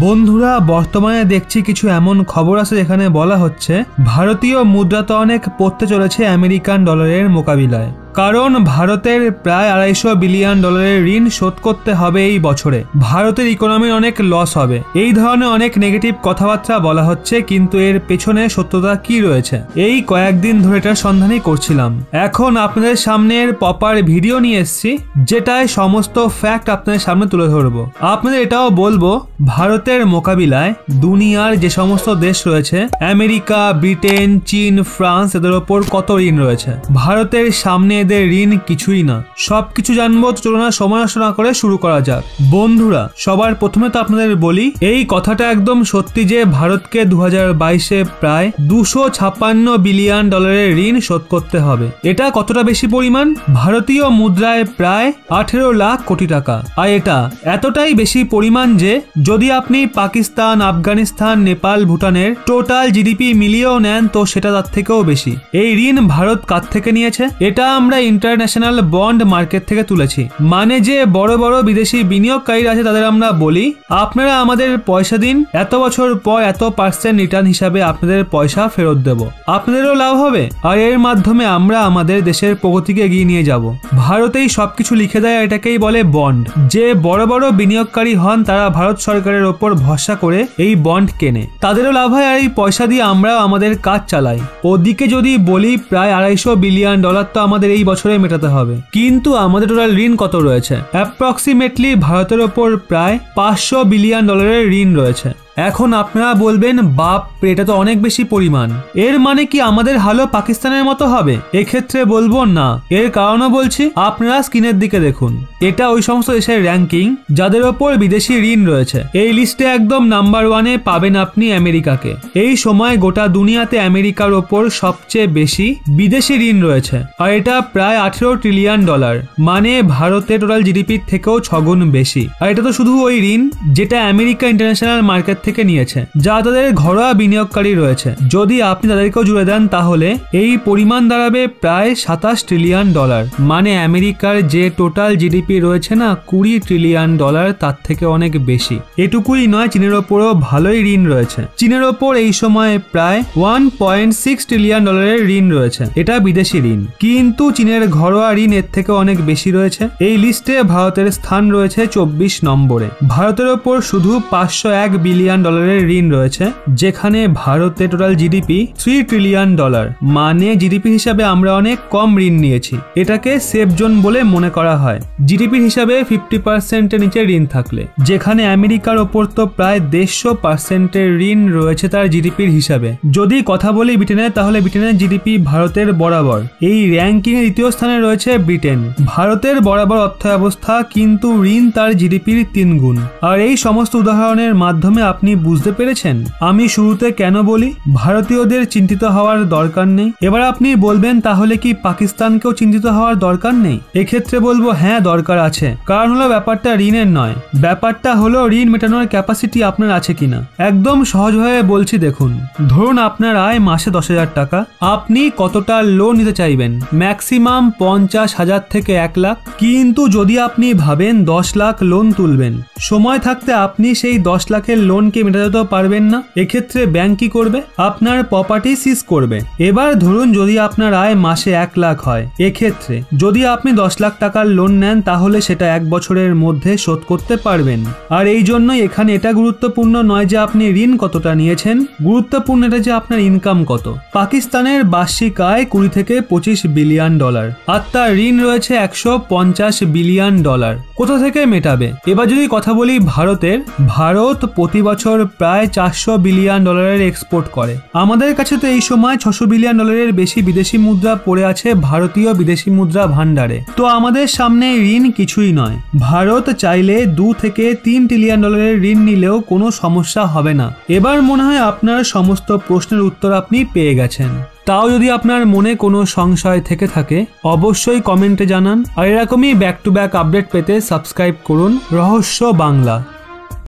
বন্ধুরা বর্তমানে দেখছি কিছু এমন খবর আছে যেখানে বলা হচ্ছে ভারতীয় মুদ্রা তো অনেক পড়তে চলেছে আমেরিকান ডলারের মোকাবিলায়, কারণ ভারতের প্রায় 250 বিলিয়ন ডলারের ঋণ শোধ করতে হবে এই বছরে। ভারতের ইকোনমির অনেক লস হবে, এই ধরনের অনেক নেগেটিভ কথাবার্তা বলা হচ্ছে, কিন্তু এর পেছনে সত্যতা কি রয়েছে এই কয়েকদিন ধরে এটার সন্ধানই করছিলাম। এখন আপনাদের সামনে এর প্রপার ভিডিও নিয়ে এসেছি, যেটায় সমস্ত ফ্যাক্ট আপনাদের সামনে তুলে ধরবো। আপনাদের এটাও বলবো ভারতের মোকাবিলায় দুনিয়ার যে সমস্ত দেশ রয়েছে, আমেরিকা, ব্রিটেন, চীন, ফ্রান্স, এদের ওপর কত ঋণ রয়েছে। ভারতের সামনে এদের ঋণ কিছুই না। সবকিছু জানবো, চলুন না সময় নষ্ট না করে শুরু করা যাক। বন্ধুরা সবার প্রথমে তো আপনাদের বলি, এই কথাটা একদম সত্যি যে ভারতকে 2022-এ প্রায় 256 বিলিয়ন ডলারের ঋণ শোধ করতে হবে। এটা কতটা বেশি পরিমাণ? ভারতীয় মুদ্রায় প্রায় 18 লাখ কোটি টাকা। আর এটা এতটাই বেশি পরিমাণ যে যদি আপনি পাকিস্তান, আফগানিস্তান, নেপাল, ভুটানের টোটাল জিডিপি মিলিয়েও নেন তো সেটা তার থেকেও বেশি। এই ঋণ ভারত কার থেকে নিয়েছে? এটা আমরা ইন্টারন্যাশনাল বন্ড মার্কেট থেকে তুলেছি। মানে যে বড় বড় বিদেশি বিনিয়োগকারীরা আছে তাদের আমরা বলি, আপনারা আমাদের পয়সা দিন, এত বছর পর এত % রিটার্ন হিসাবে আপনাদের পয়সা ফেরত দেব, আপনাদেরও লাভ হবে, আর এর মাধ্যমে আমরা আমাদের দেশের প্রগতিকে এগিয়ে নিয়ে যাব। ভারতেই সবকিছু লিখে দেয়, এটাকেই বলে বন্ড। যে বড় বড় বিনিয়োগকারী হন তারা ভারত সরকারের ওপর ভরসা করে এই বন্ড কেনে, তাদেরও লাভ হয়, আর এই পয়সা দিয়ে আমরাও আমাদের কাজ চালাই। ওদিকে যদি বলি প্রায় 250 বিলিয়ন ডলার তো আমাদের এই বছরে মেটাতে হবে, কিন্তু আমাদের টোটাল ঋণ কত রয়েছে? অ্যাপ্রক্সিমেটলি ভারতের ওপর প্রায় 500 বিলিয়ন ডলারের ঋণ রয়েছে। এখন আপনারা বলবেন, বাপ এটা তো অনেক বেশি পরিমাণ, এর মানে কি আমাদের হালও পাকিস্তানের মতো হবে? এক্ষেত্রে বলবো না, এর কারণও বলছি। আপনারা স্ক্রিনের দিকে দেখুন, এটা ওই সমস্ত দেশের র্যাঙ্কিং যাদের ওপর বিদেশি ঋণ রয়েছে। এই লিস্টে একদম নাম্বার 1-এ পাবেন আপনি আমেরিকাকে। এই সময় গোটা দুনিয়াতে আমেরিকার ওপর সবচেয়ে বেশি বিদেশি ঋণ রয়েছে, আর এটা প্রায় 18 ট্রিলিয়ন ডলার, মানে ভারতের টোটাল জিডিপির থেকেও 6 গুণ বেশি। আর এটা তো শুধু ওই ঋণ যেটা আমেরিকা ইন্টারন্যাশনাল মার্কেট থেকে নিয়েছে, যা তাদের ঘরোয়া বিনিয়োগকারী রয়েছে। যদি আপনি তাদেরকেও জুড়ে দেন তাহলে এই পরিমাণ দাঁড়াবে প্রায় 27 ট্রিলিয়ন ডলার, মানে আমেরিকার যে টোটাল জিডিপি রয়েছে না 20 ট্রিলিয়ন ডলার, তার থেকে অনেক বেশি। এটুকুই নয়, চীনের ওপরও ভালোই ঋণ রয়েছে। চীনের ওপর এই সময়ে প্রায় 1.6 ট্রিলিয়ন ডলারের ঋণ রয়েছে, এটা বিদেশি ঋণ, কিন্তু চীনের ঘরোয়া ঋণ এর থেকে অনেক বেশি রয়েছে। এই লিস্টে ভারতের স্থান রয়েছে 24 নম্বরে। ভারতের ওপর শুধু 501 বিলিয়ন ডলারের ঋণ রয়েছে, যেখানে ভারতের টোটাল জিডিপি 3 ট্রিলিয়ন ডলার, মানে জিডিপি হিসাবে আমরা অনেক কম ঋণ নিয়েছি। এটাকে সেফ জোন বলে মনে করা হয়। জিডিপি হিসাবে 50%-এর নিচে ঋণ থাকলে, যেখানে আমেরিকার ওপর তো প্রায় 150%-এর ঋণ রয়েছে তার জিডিপির হিসাবে। যদি কথা বলি ব্রিটেনের, তাহলে ব্রিটেনের জিডিপি ভারতের বরাবর। এই র্যাঙ্কিং এর 2য় স্থানে রয়েছে ব্রিটেন। ভারতের বরাবর অর্থব্যবস্থা, কিন্তু ঋণ তার জিডিপির 3 গুণ। আর এই সমস্ত উদাহরণের মাধ্যমে আপনি বুঝতে পেরেছেন আমি শুরুতে কেন বলি ভারতীয়দের চিন্তিত হওয়ার দরকার নেই। এবার আপনি বলবেন, তাহলে কি পাকিস্তানকেও চিন্তিত হওয়ার দরকার নেই? এক্ষেত্রে বলবো হ্যাঁ, দরকার আছে। কারণ হলো ব্যাপারটা ঋণের নয়, ব্যাপারটা হলো ঋণ মেটানোর ক্যাপাসিটি আপনার আছে কিনা। একদম সহজভাবে বলছি, দেখুন, ধরুন আপনার আয় মাসে 10,000 টাকা, আপনি কতটা লোন নিতে চাইবেন? ম্যাক্সিমাম 50,000 থেকে 1 লাখ। কিন্তু যদি আপনি ভাবেন 10 লাখ লোন তুলবেন, সময় থাকতে আপনি সেই 10 লাখের লোনকে মেটাতে তো পারবেন না। এক্ষেত্রে ব্যাংক কি করবে? আপনার প্রপার্টি সিজ করবে। এবার ধরুন যদি আপনার আয় মাসে 1 লাখ হয়, এক্ষেত্রে যদি আপনি 10 লাখ টাকার লোন নেন তাহলে সেটা 1 বছরের মধ্যে শোধ করতে পারবেন। আর এই জন্যই এখানে এটা গুরুত্বপূর্ণ নয় যে আপনি ঋণ কতটা নিয়েছেন, গুরুত্বপূর্ণ এটা যে আপনার ইনকাম কত। পাকিস্তানের বার্ষিক আয় 20 থেকে 25 বিলিয়ন ডলার, আর তার ঋণ রয়েছে 150 বিলিয়ন ডলার। কোথা থেকে মেটাবে? এবার যদি কথা বলি ভারতের, ভারত প্রতি বছর প্রায় 400 বিলিয়ন ডলারের এক্সপোর্ট করে। আমাদের কাছে তো এই সময় 600 বিলিয়ন ডলারের বেশি বিদেশি মুদ্রা পড়ে আছে ভারতীয় বিদেশি মুদ্রা ভান্ডারে। তো আমাদের সামনে ঋণ কিছুই নয়। ভারত চাইলে 2 থেকে 3 ট্রিলিয়ন ডলারের ঋণ নিলেও কোনো সমস্যা হবে না। এবার মনে হয় আপনার সমস্ত প্রশ্নের উত্তর আপনি পেয়ে গেছেন। তাও যদি আপনার মনে কোনো সংশয় থেকে থাকে অবশ্যই কমেন্টে জানান। আর এরকমই ব্যাক টু ব্যাক আপডেট পেতে সাবস্ক্রাইব করুন রহস্য বাংলা।